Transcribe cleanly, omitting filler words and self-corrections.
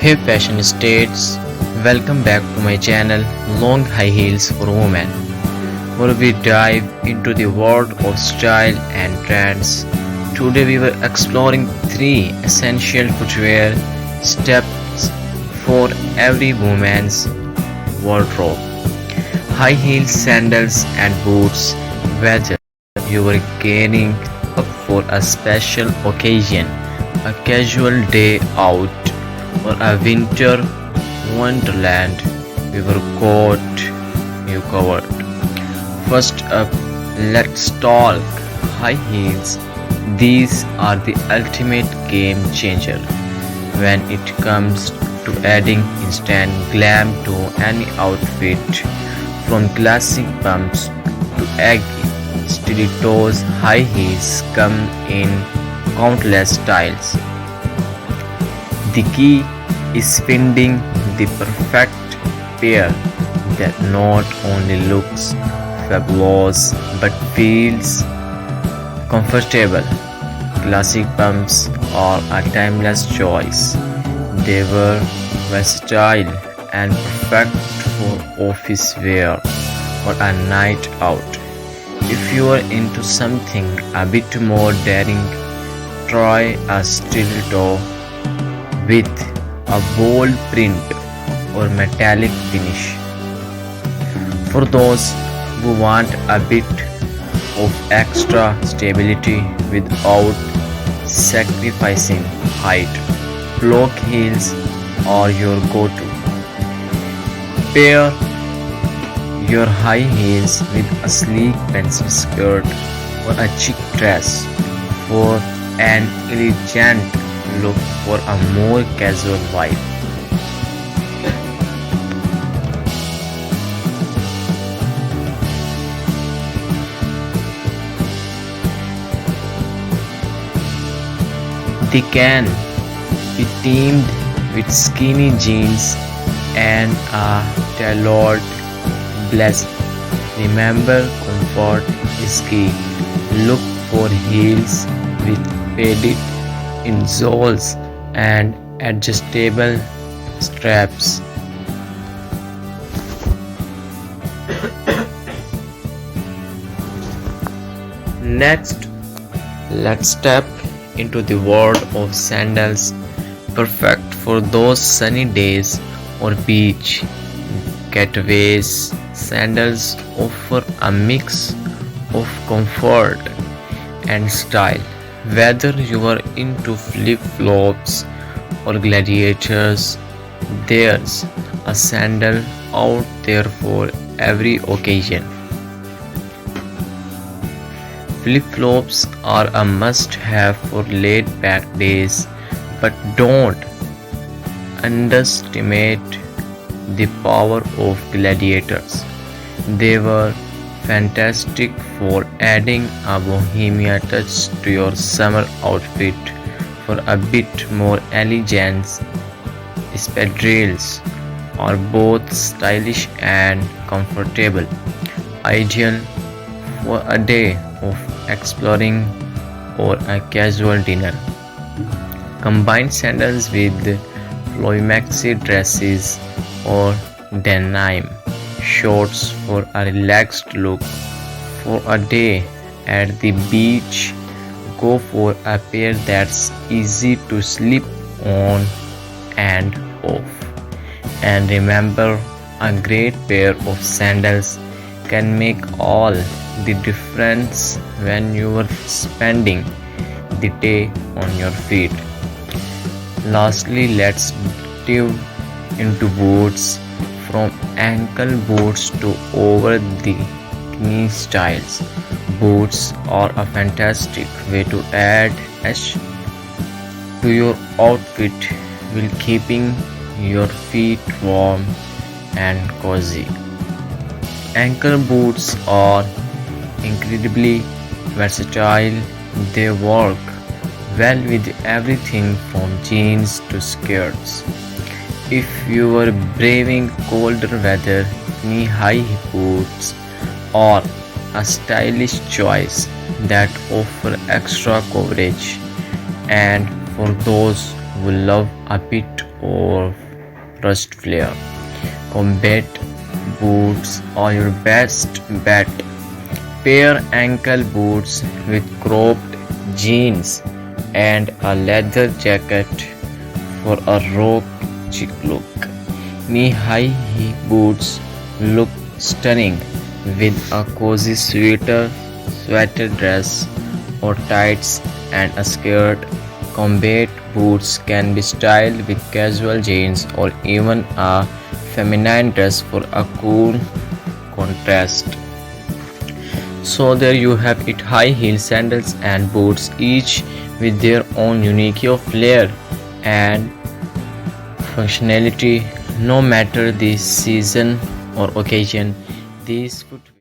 Hey fashion states, welcome back to my channel Long High Heels for Women, where we dive into the world of style and trends. Today we were exploring three essential footwear steps for every woman's wardrobe. High heels, sandals and boots, whether you are gearing up for a special occasion, a casual day out, or a winter wonderland, we were got you covered. First up, let's talk high heels. These are the ultimate game changer when it comes to adding instant glam to any outfit, from classic pumps to eggy stilettos. High heels come in countless styles. The key is finding the perfect pair that not only looks fabulous but feels comfortable. Classic pumps are a timeless choice. They were versatile and perfect for office wear or a night out. If you are into something a bit more daring, try a stiletto with a bold print or metallic finish. For those who want a bit of extra stability without sacrificing height, block heels are your go-to. Pair your high heels with a sleek pencil skirt or a chic dress for an elegant look for a more casual vibe. They can be teamed with skinny jeans and a tailored blazer. Remember, comfort is key. Look for heels with padded insoles and adjustable straps. Next, let's step into the world of sandals, perfect for those sunny days or beach getaways. Sandals offer a mix of comfort and style. Whether you are into flip-flops or gladiators, there's a sandal out there for every occasion. Flip-flops are a must-have for laid-back days, but don't underestimate the power of gladiators. They were fantastic for adding a bohemian touch to your summer outfit. For a bit more elegance, espadrilles are both stylish and comfortable, ideal for a day of exploring or a casual dinner. Combine sandals with maxi dresses or denim shorts for a relaxed look. For a day at the beach, go for a pair that's easy to slip on and off. And remember, a great pair of sandals can make all the difference when you are spending the day on your feet. Lastly, let's dive into boots, from ankle boots to over the knee styles. Boots are a fantastic way to add edge to your outfit while keeping your feet warm and cozy. Ankle boots are incredibly versatile. They work well with everything from jeans to skirts. If you are braving colder weather, knee-high boots are a stylish choice that offer extra coverage. And for those who love a bit or rust flare. Combat boots are your best bet. Pair ankle boots with cropped jeans and a leather jacket for a rock chic look. Knee-high boots look stunning with a cozy sweater dress or tights and a skirt. Combat boots can be styled with casual jeans or even a feminine dress for a cool contrast. So there you have it, high heel sandals and boots, each with their own unique flair and functionality. No matter the season or occasion, these footwear